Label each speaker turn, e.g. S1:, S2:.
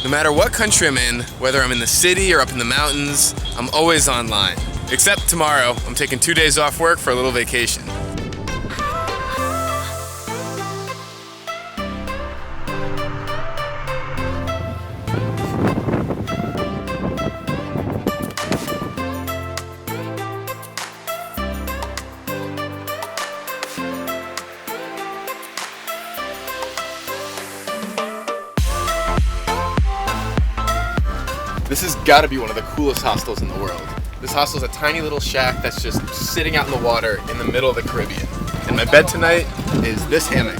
S1: No matter what country I'm in, whether I'm in the city or up in the mountains, I'm always online. Except tomorrow, I'm taking 2 days off work for a little vacation. This has got to be one of the coolest hostels in the world. This hostel's a tiny little shack that's just sitting out in the water in the middle of the Caribbean. And my bed tonight is this hammock.